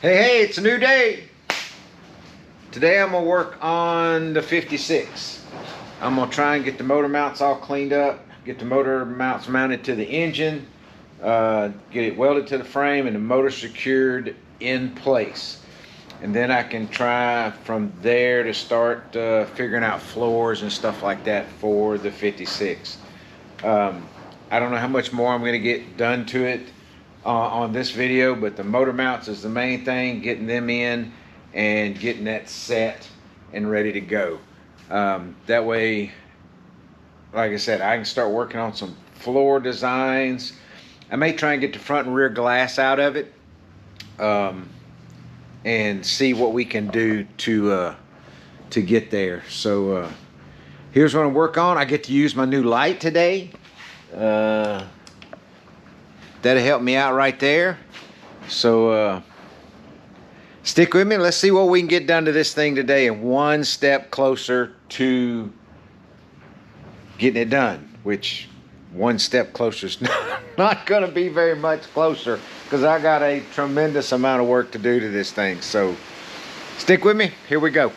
Hey, it's a new day. Today I'm gonna work on the 56. I'm gonna try and get the motor mounts all cleaned up, get the motor mounts mounted to the engine, get it welded to the frame and the motor secured in place. And then I can try from there to start figuring out floors and stuff like that for the 56. I don't know how much more I'm gonna get done to it on this video, but the motor mounts is the main thing, getting them in and getting that set and ready to go. That way, like I said, I can start working on some floor designs. I may try and get the front and rear glass out of it and see what we can do to get there. So here's what I work on. I get to use my new light today. That'll help me out right there. So stick with me. Let's see what we can get done to this thing today, and one step closer to getting it done, which one step closer is not going to be very much closer because I got a tremendous amount of work to do to this thing. So stick with me. Here we go.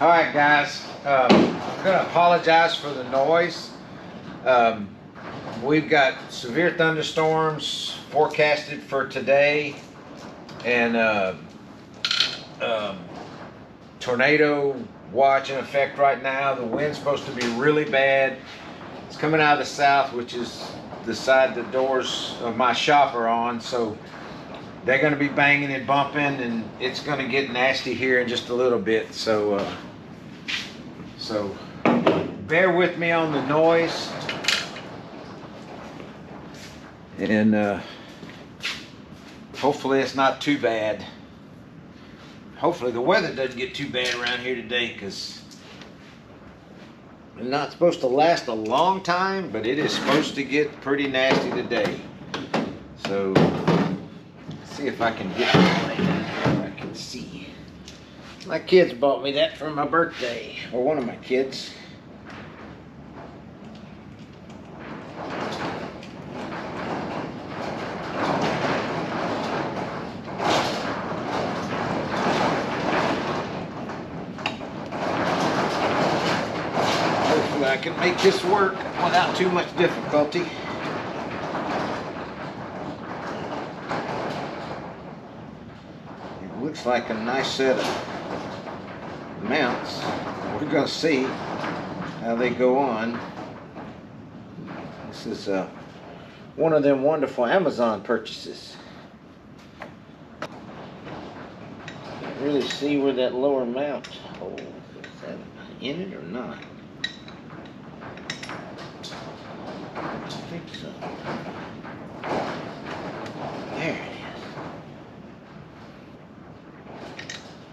All right, guys. I'm going to apologize for the noise. We've got severe thunderstorms forecasted for today, and tornado watch in effect right now. The wind's supposed to be really bad. It's coming out of the south, which is the side the doors of my shop are on, so they're going to be banging and bumping, and it's going to get nasty here in just a little bit. So bear with me on the noise. And hopefully it's not too bad. Hopefully the weather doesn't get too bad around here today, because it's not supposed to last a long time, but it is supposed to get pretty nasty today. So let's see if I can get it, if I can see. My kids bought me that for my birthday, or one of my kids. I can make this work without too much difficulty. It looks like a nice set of mounts. We're going to see how they go on. This is one of them wonderful Amazon purchases. Can't really see where that lower mount hole is. That in it or not? I think so. There it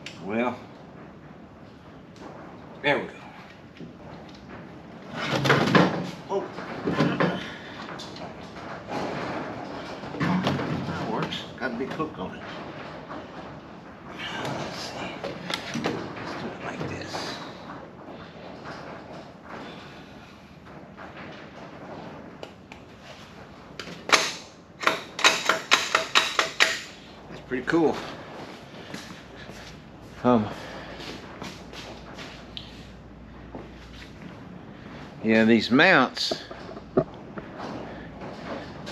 is. Well, there we go. Oh. That works. Got a big hook on it. Let's see. Let's do it like this. Pretty cool. Yeah, these mounts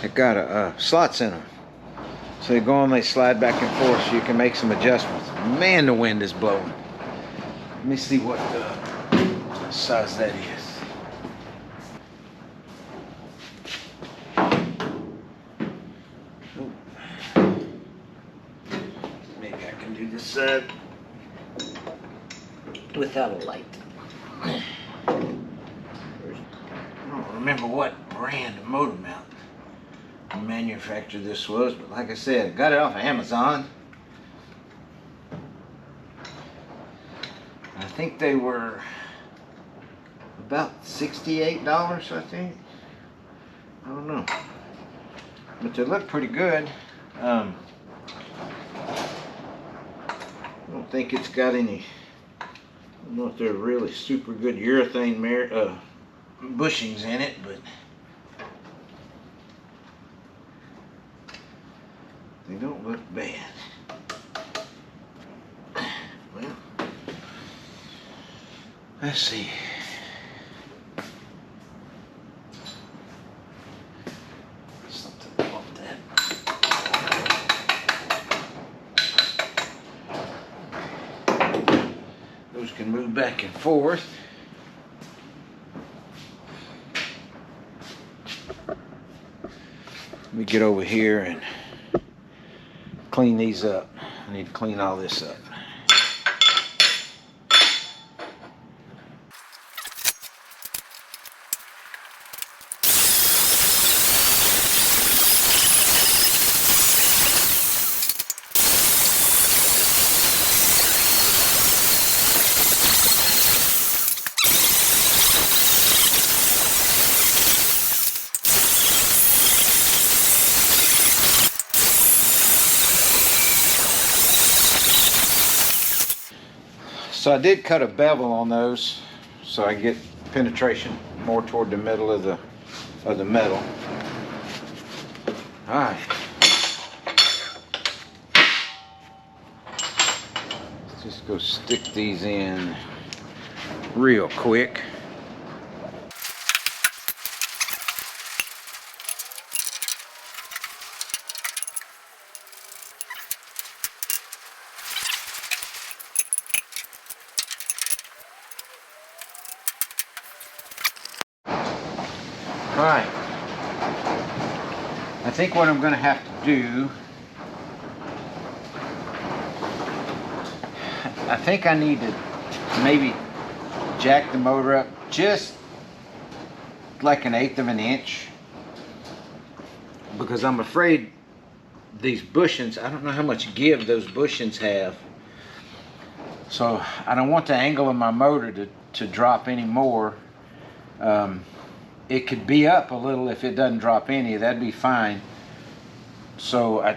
have got slots in them, so they go on, they slide back and forth, so you can make some adjustments. Man, the wind is blowing. Let me see what size that is. Without a light. I don't remember what brand of motor mount manufacturer this was, but like I said, I got it off of Amazon. I think they were about $68, I think. I don't know. But they look pretty good. I don't think it's got any, I don't know if they're really super good urethane bushings in it, but They don't look bad. Well, let's see. Something about that. Those can move back and forth. Let me get over here and clean these up. I need to clean all this up. So I did cut a bevel on those so I get penetration more toward the middle of the metal. All right. Let's just go stick these in real quick. Alright, I think what I'm going to have to do, I think I need to maybe jack the motor up just like 1/8 of an inch, because I'm afraid these bushings, I don't know how much give those bushings have, so I don't want the angle of my motor to drop any more. It could be up a little if it doesn't drop any, that'd be fine. So I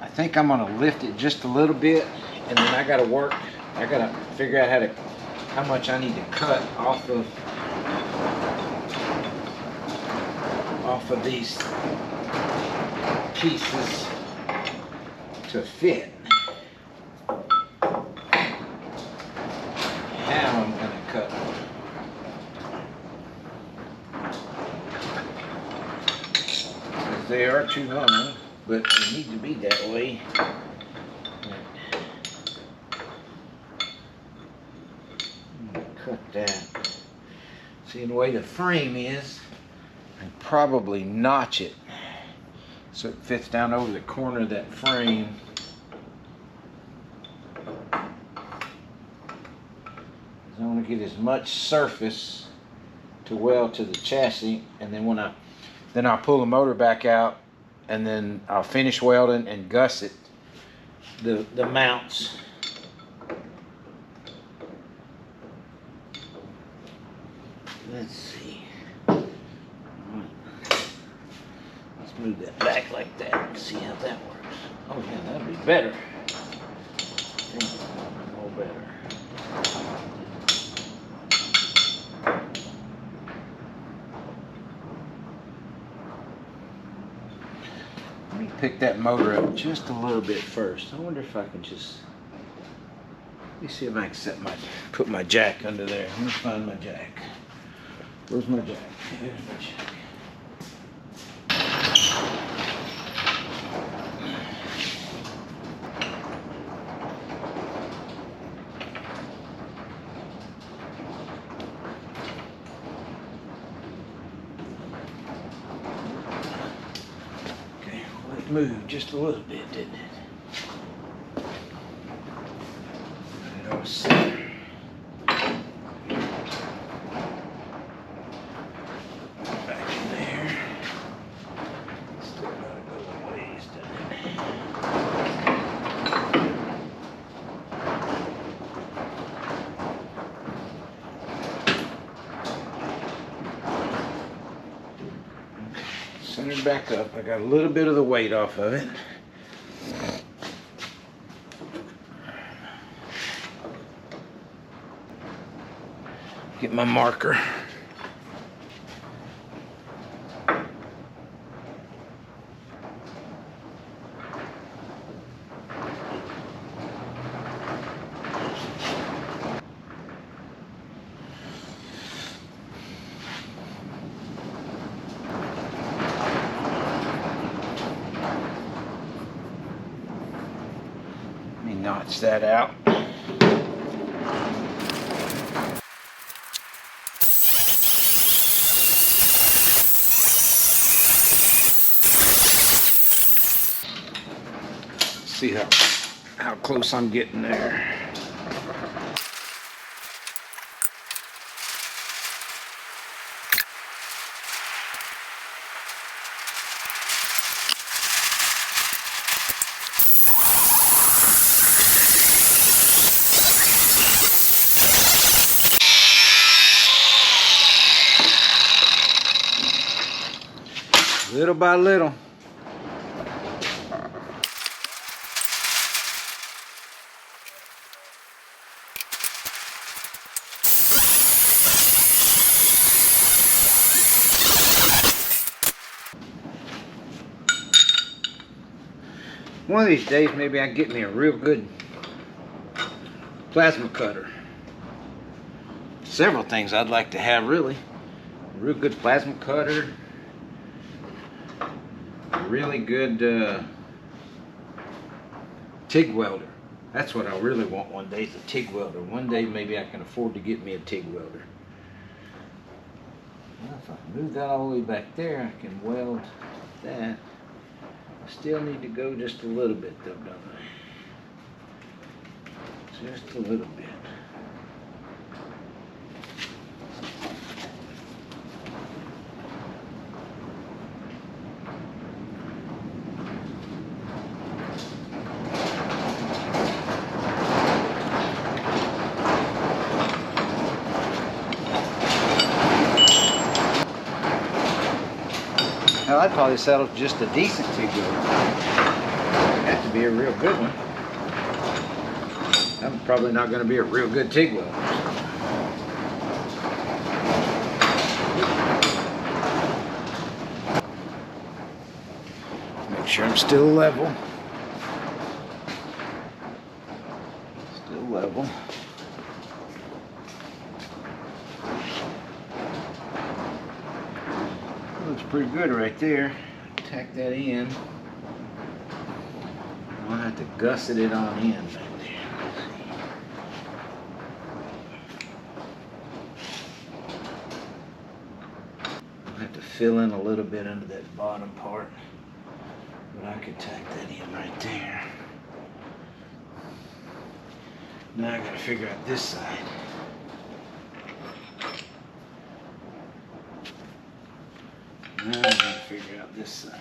think I'm gonna lift it just a little bit, and then I gotta figure out how much I need to cut off of these pieces to fit. How I'm gonna cut them. They are too long, but they need to be that way. Cut that. See, the way the frame is, I probably notch it so it fits down over the corner of that frame. I want to get as much surface to weld to the chassis, and then then I'll pull the motor back out, and then I'll finish welding and gusset the mounts. Let's see. Let's move that back like that and see how that works. Oh yeah, that'll be better. More better. Let me pick that motor up just a little bit first. I wonder if I can just, let me see if I can put my jack under there. Let me find my jack. Where's my jack? There's my jack. Moved just a little bit, didn't it? Put it on center. Back in there. Still gotta go a ways, doesn't it? Centered back up. I got a little bit of the weight off of it. Get my marker. notch that out. See how close I'm getting there. Little by little. One of these days, maybe I can get me a real good plasma cutter. Several things I'd like to have, really. A real good plasma cutter. A really good TIG welder. That's what I really want one day, is a TIG welder. One day maybe I can afford to get me a TIG welder. Well, if I move that all the way back there, I can weld that. I still need to go just a little bit though, don't I? Just a little bit. Well, I'd probably settle for just a decent TIG welder. Have to be a real good one. I'm probably not going to be a real good TIG welder. Make sure I'm still level. Still level. Looks pretty good right there. Tack that in. I'll have to gusset it on in back there. I'll have to fill in a little bit under that bottom part, but I could tack that in right there. Now I gotta figure out this side. Now I'm going to figure out this side.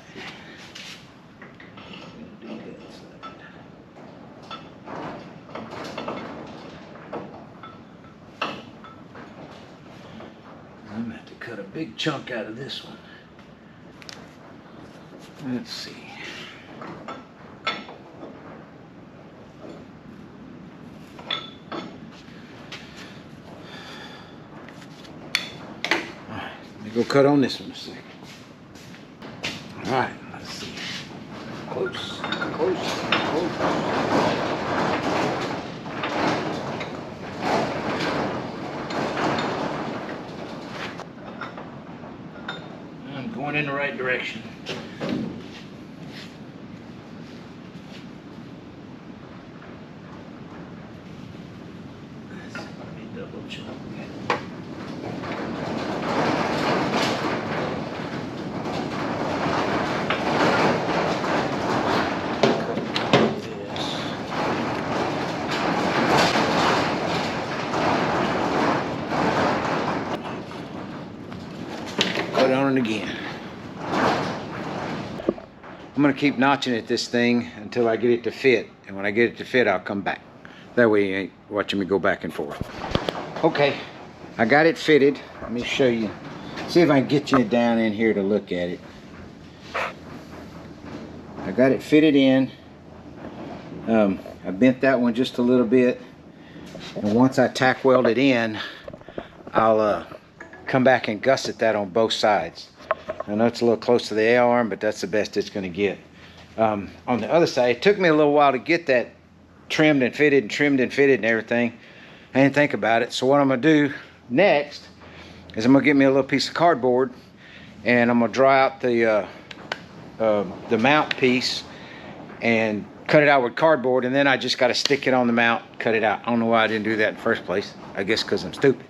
I'm going to do that side. I'm going to have to cut a big chunk out of this one. Let's see. All right, let me go cut on this one a second. All right, let's see. Close, close, close. I'm going in the right direction. Let me double check. On it again. I'm going to keep notching at this thing until I get it to fit, and when I get it to fit I'll come back. That way you ain't watching me go back and forth. Okay, I got it fitted. Let me show you. See if I can get you down in here to look at it. I got it fitted in. I bent that one just a little bit, and once I tack weld it in, I'll come back and gusset that on both sides. I know it's a little close to the A-arm, but that's the best it's going to get. On the other side, it took me a little while to get that trimmed and fitted and everything. I didn't think about it. So what I'm going to do next is I'm going to get me a little piece of cardboard, and I'm going to draw out the mount piece and cut it out with cardboard, and then I just got to stick it on the mount, cut it out. I don't know why I didn't do that in the first place. I guess because I'm stupid.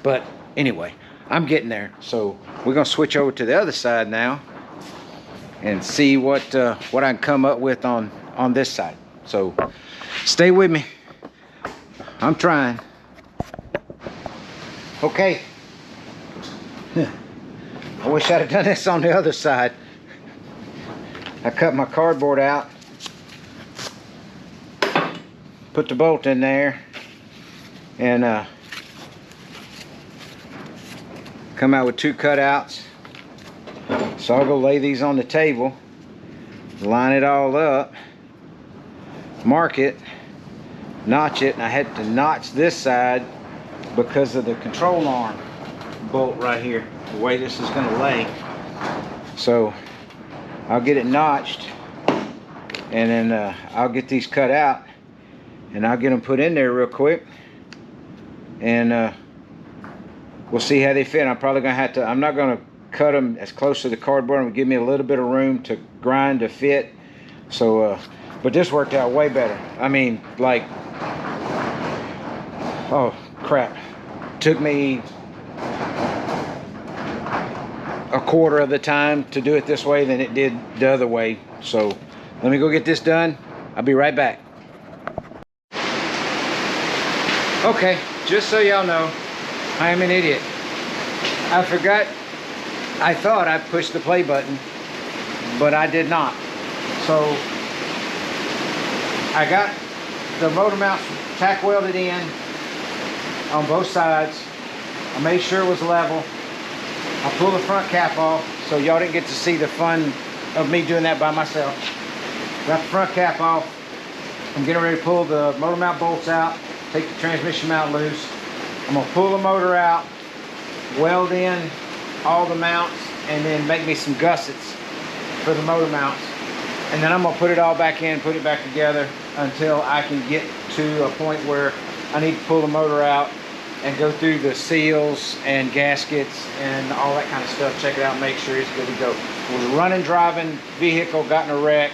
But anyway, I'm getting there. So we're gonna switch over to the other side now and see what I can come up with on this side. So stay with me. I'm trying. Okay. I wish I'd have done this on the other side. I cut my cardboard out, put the bolt in there, and come out with 2 cutouts. So I'll go lay these on the table, line it all up, mark it, notch it, and I had to notch this side because of the control arm bolt right here, the way this is going to lay. So I'll get it notched, and then I'll get these cut out, and I'll get them put in there real quick, and we'll see how they fit. I'm probably gonna have to, I'm not gonna cut them as close to the cardboard. It'll give me a little bit of room to grind to fit. So but this worked out way better. I mean, like, oh crap, took me a quarter of the time to do it this way than it did the other way. So let me go get this done. I'll be right back. Okay, just so y'all know, I am an idiot. I forgot, I thought I pushed the play button, but I did not. So I got the motor mounts tack welded in on both sides. I made sure it was level. I pulled the front cap off, so y'all didn't get to see the fun of me doing that by myself. Got the front cap off. I'm getting ready to pull the motor mount bolts out, take the transmission mount loose. I'm gonna pull the motor out, weld in all the mounts, and then make me some gussets for the motor mounts. And then I'm gonna put it all back in, put it back together until I can get to a point where I need to pull the motor out and go through the seals and gaskets and all that kind of stuff, check it out, make sure it's good to go. It was a running, driving vehicle, got in a wreck,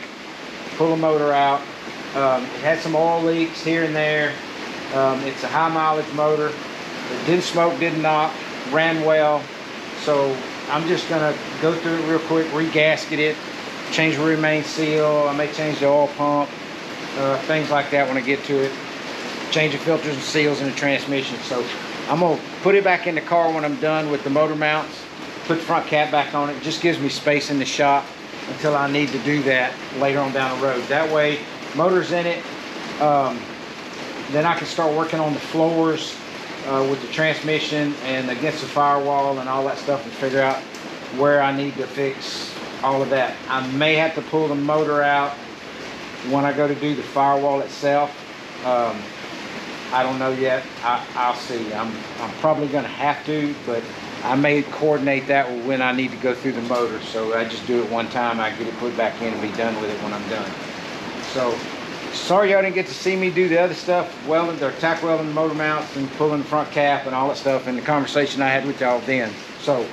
pull the motor out. It had some oil leaks here and there. It's a high mileage motor. It didn't smoke, didn't knock, ran well. So I'm just gonna go through it real quick, re-gasket it, change the rear main seal. I may change the oil pump, things like that when I get to it. Change the filters and seals in the transmission. So I'm gonna put it back in the car when I'm done with the motor mounts, put the front cap back on it. It just gives me space in the shop until I need to do that later on down the road. That way, motor's in it, then I can start working on the floors with the transmission and against the firewall and all that stuff, and figure out where I need to fix all of that. I may have to pull the motor out when I go to do the firewall itself. I don't know yet. I'll see. I'm probably going to have to, but I may coordinate that with when I need to go through the motor. So I just do it one time, I get it put back in and be done with it when I'm done. So sorry y'all didn't get to see me do the other stuff, welding or tack welding the motor mounts and pulling the front cap and all that stuff, and the conversation I had with y'all then. So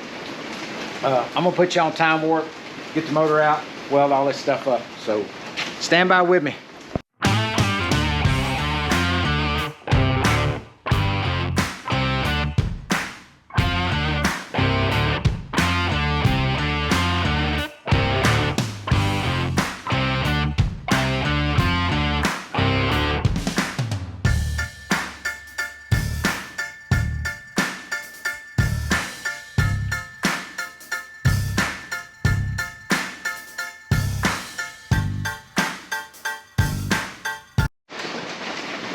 I'm gonna put y'all on time warp, get the motor out, weld all this stuff up. So stand by with me.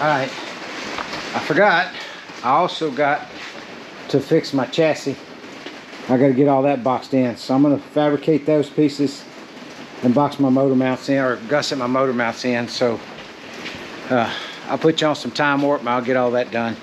All right, I forgot, I also got to fix my chassis. I got to get all that boxed in. So I'm going to fabricate those pieces and box my motor mounts in, or gusset my motor mounts in. So I'll put you on some time warp and I'll get all that done.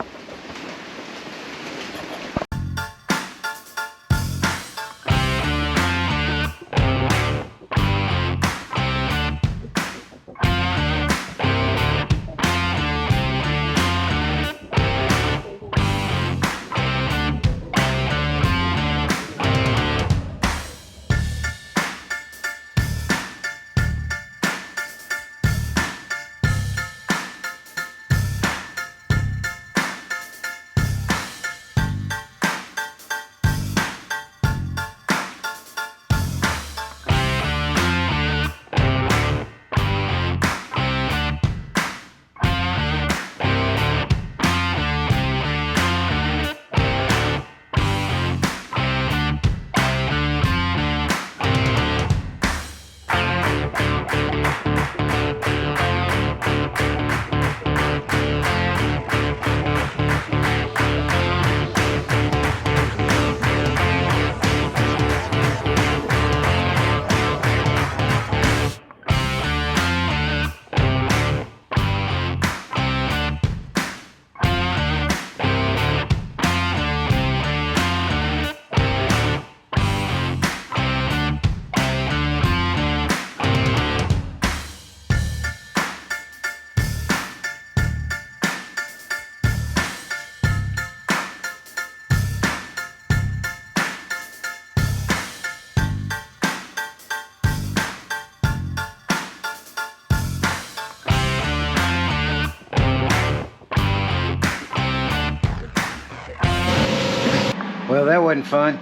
Well, that wasn't fun.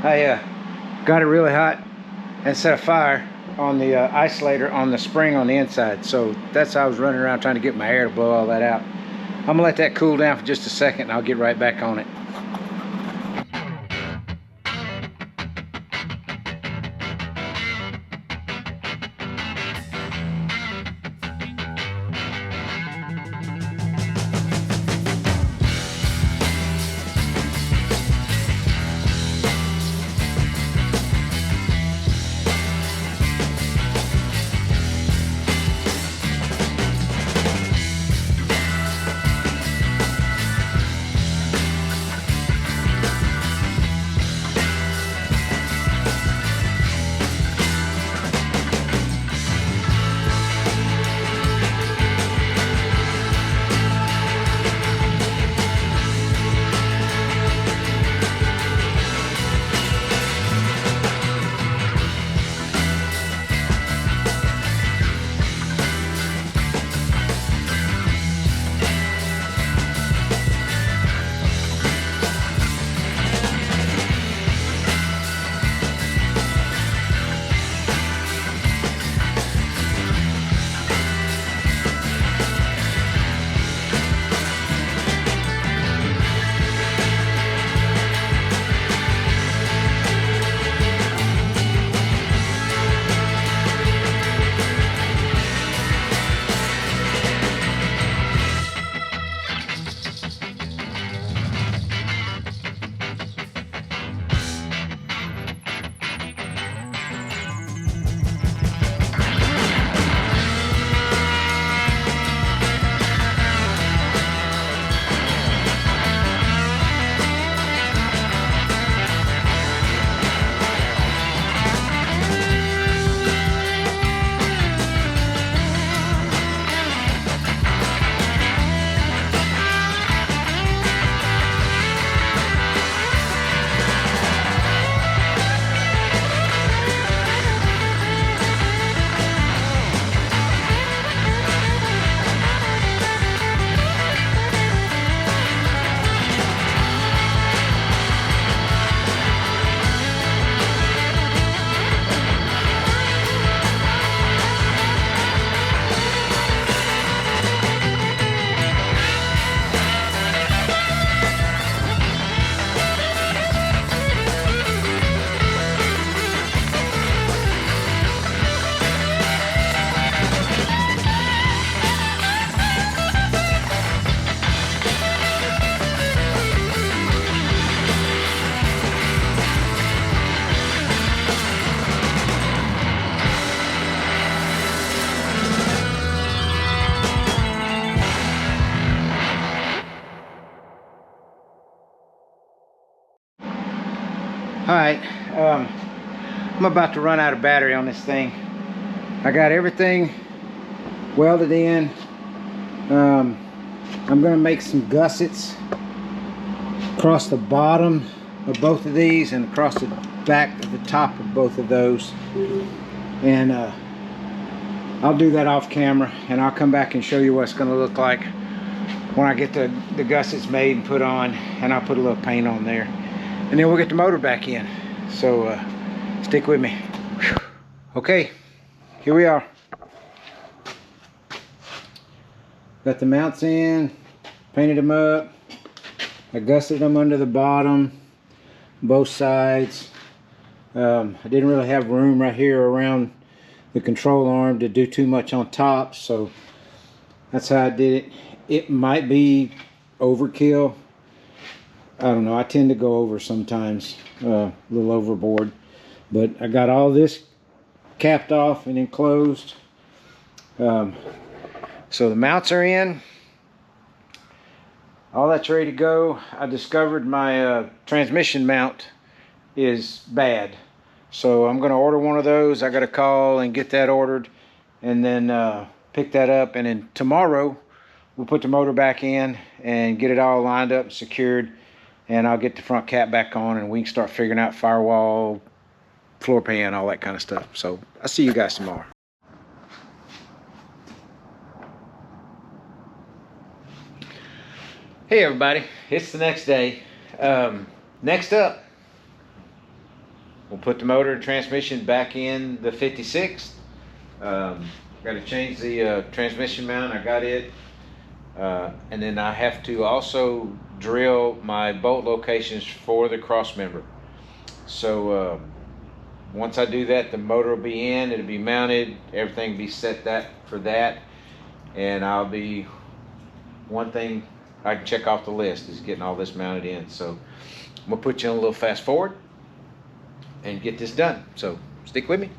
I got it really hot and set a fire on the isolator on the spring on the inside. So that's how I was running around trying to get my air to blow all that out. I'm gonna let that cool down for just a second and I'll get right back on it. Alright, I'm about to run out of battery on this thing. I got everything welded in. I'm going to make some gussets across the bottom of both of these and across the back of the top of both of those. And I'll do that off camera and I'll come back and show you what it's going to look like when I get the gussets made and put on, and I'll put a little paint on there. And then we'll get the motor back in. So stick with me. Okay, here we are. Got the mounts in, painted them up. I gusseted them under the bottom, both sides. I didn't really have room right here around the control arm to do too much on top, so that's how I did it. It might be overkill. I don't know, I tend to go over sometimes, a little overboard. But I got all this capped off and enclosed. So the mounts are in. All that's ready to go. I discovered my transmission mount is bad. So I'm going to order one of those. I got to call and get that ordered. And then pick that up. And then tomorrow we'll put the motor back in and get it all lined up and secured. And I'll get the front cap back on and we can start figuring out firewall, floor pan, all that kind of stuff. So I'll see you guys tomorrow. Hey everybody, it's the next day. Next up, we'll put the motor and transmission back in the 56. Got to change the transmission mount. I got it. And then I have to also drill my bolt locations for the cross member. So once I do that, the motor will be in, it'll be mounted, everything will be set for that. And one thing I can check off the list is getting all this mounted in. So I'm gonna put you on a little fast forward and get this done. So stick with me.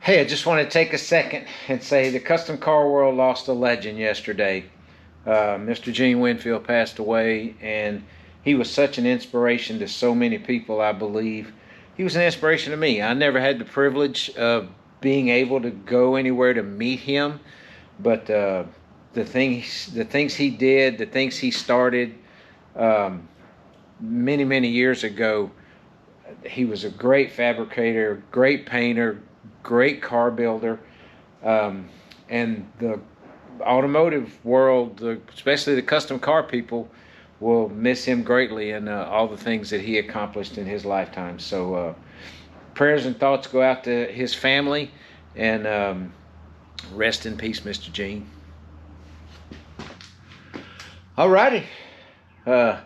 Hey, I just want to take a second and say the custom car world lost a legend yesterday. Mr. Gene Winfield passed away, and he was such an inspiration to so many people, I believe. He was an inspiration to me. I never had the privilege of being able to go anywhere to meet him, but the things he did, the things he started many, many years ago, he was a great fabricator, great painter, great car builder, and the automotive world, especially the custom car people, will miss him greatly and all the things that he accomplished in his lifetime. So prayers and thoughts go out to his family, and rest in peace, Mr. Gene. Alrighty, it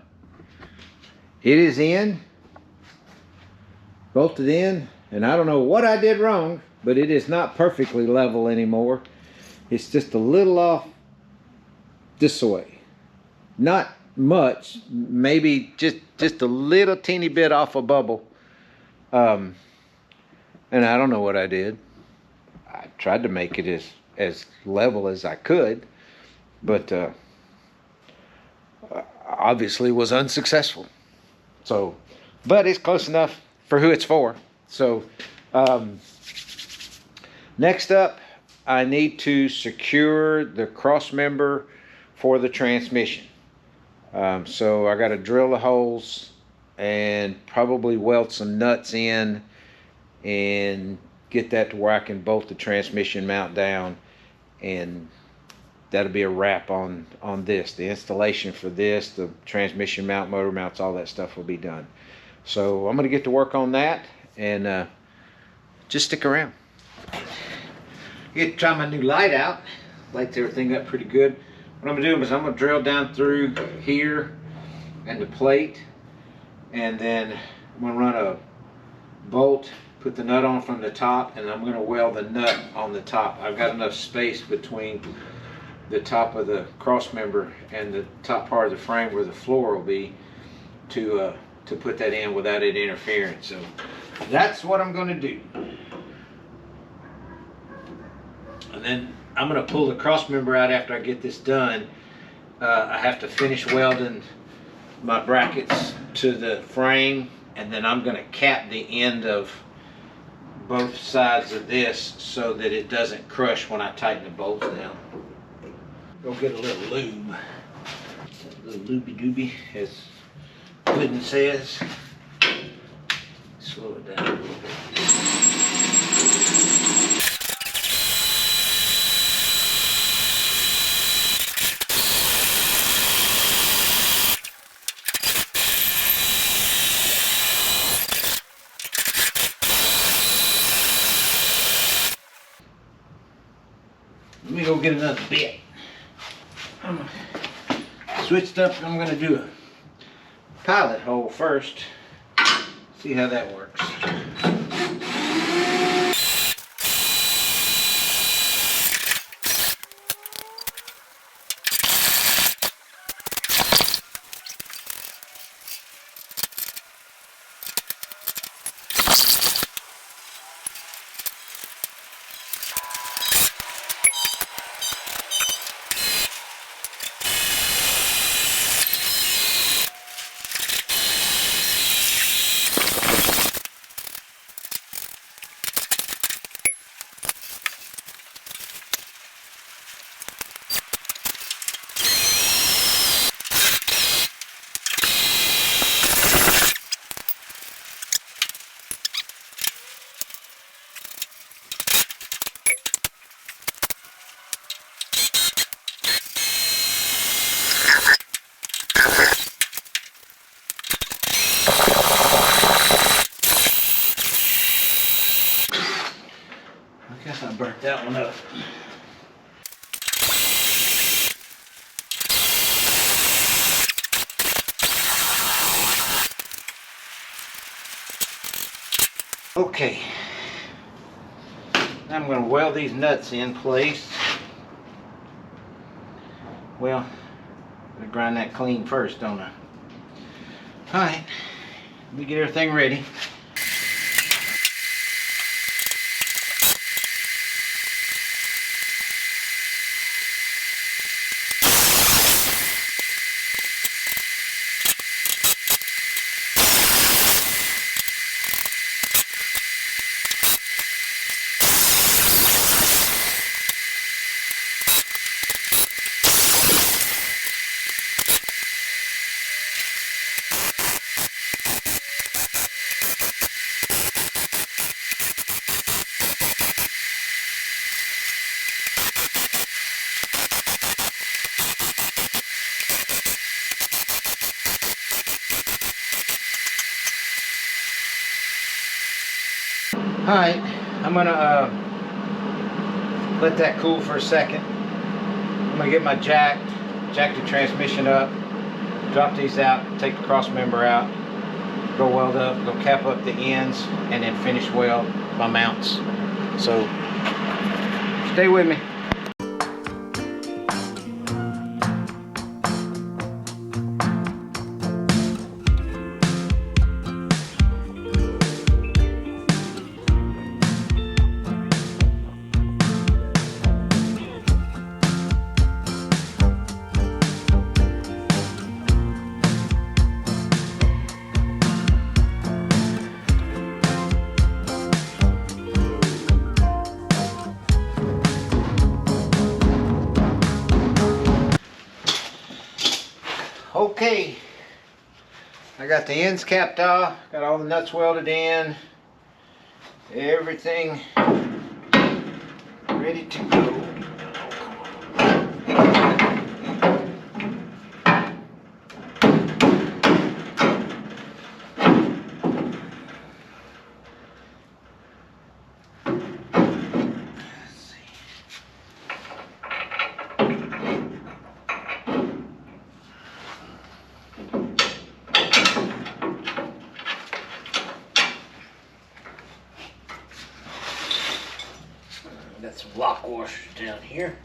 is in, bolted in. And I don't know what I did wrong, but it is not perfectly level anymore. It's just a little off this way. Not much, maybe just a little teeny bit off a bubble. And I don't know what I did. I tried to make it as level as I could, but obviously was unsuccessful. So, but it's close enough for who it's for. So next up, I need to secure the cross member for the transmission. So I got to drill the holes and probably weld some nuts in and get that to where I can bolt the transmission mount down, and that'll be a wrap on this. The installation for this, the transmission mount, motor mounts, all that stuff will be done. So I'm going to get to work on that. And just stick around. Get to try my new light out. Lights everything up pretty good. What I'm gonna do is I'm gonna drill down through here and the plate, and then I'm gonna run a bolt, put the nut on from the top, and I'm gonna weld the nut on the top. I've got enough space between the top of the cross member and the top part of the frame where the floor will be to put that in without it interfering. So that's what I'm going to do. And then I'm going to pull the cross member out after I get this done. I have to finish welding my brackets to the frame, and then I'm going to cap the end of both sides of this so that it doesn't crush when I tighten the bolts down. Go get a little lube. A little looby dooby, as Gooden says. Slow it down a little bit. get another bit. Switched up, I'm gonna do a pilot hole first. See how that works. I guess I burnt that one up. Okay, now I'm going to weld these nuts in place. Well, I'm going to grind that clean first, don't I? Alright, let me get everything ready. Alright, I'm gonna let that cool for a second. I'm gonna get my jack the transmission up, drop these out, take the cross member out, go weld up, go cap up the ends, and then finish weld my mounts. So, stay with me. Okay, I got the ends capped off, got all the nuts welded in, everything ready to go. Got some lock washers down here.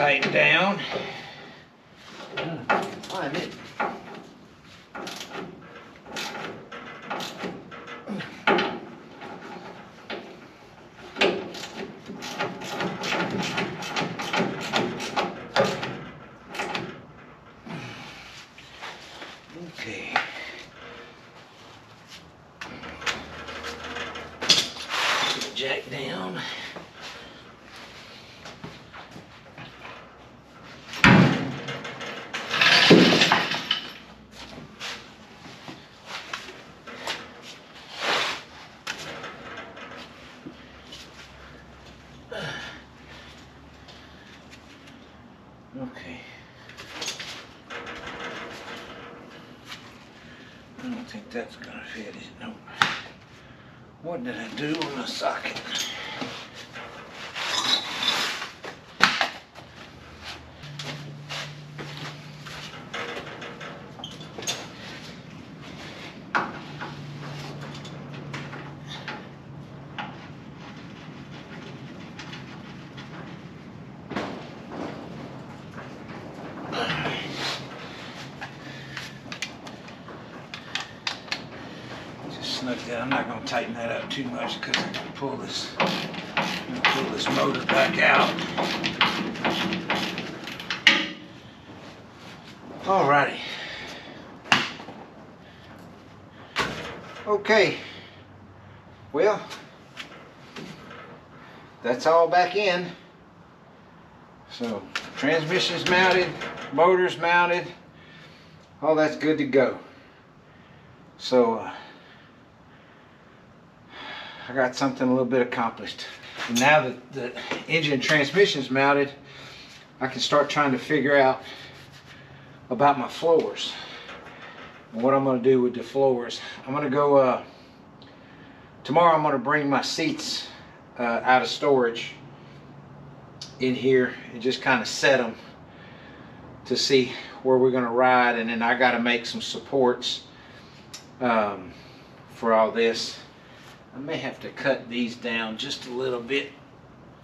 tighten down. Find it. Okay. Jack down. Okay. I don't think that's gonna fit it. Nope. What did I do on the socket? Snug that. I'm not going to tighten that up too much because I can pull this motor back out. Alrighty. Okay. Well, that's all back in. So transmission's mounted, motor's mounted, all that's good to go. So I got something a little bit accomplished. And now that the engine and transmission's mounted, I can start trying to figure out about my floors and what I'm going to do with the floors. I'm going to go tomorrow. I'm going to bring my seats out of storage in here and just kind of set them to see where we're going to ride, and then I got to make some supports for all this. I may have to cut these down just a little bit.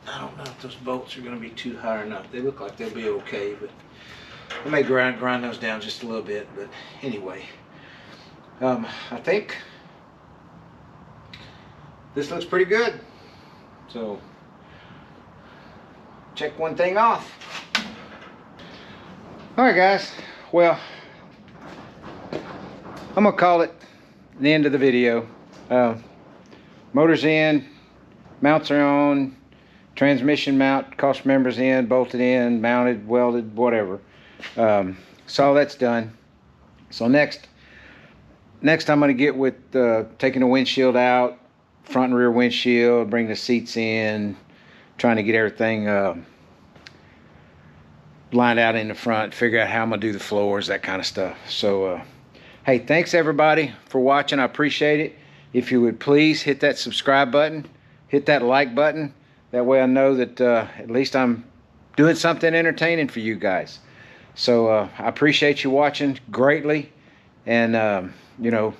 I don't know if those bolts are going to be too high or not. They look like they'll be okay, but I may grind those down just a little bit. But anyway, I think this looks pretty good. So check one thing off. All right, guys. Well, I'm gonna call it the end of the video. Motor's in, mounts are on, transmission mount, cost members in, bolted in, mounted, welded, whatever. So all that's done. So next I'm gonna get with taking the windshield out, front and rear windshield, bring the seats in, trying to get everything lined out in the front, figure out how I'm gonna do the floors, that kind of stuff. So hey, thanks everybody for watching. I appreciate it. If you would please hit that subscribe button, hit that like button. That way I know that at least I'm doing something entertaining for you guys. So I appreciate you watching greatly. And, you know,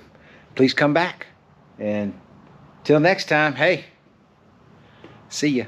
please come back. And till next time, hey, see ya.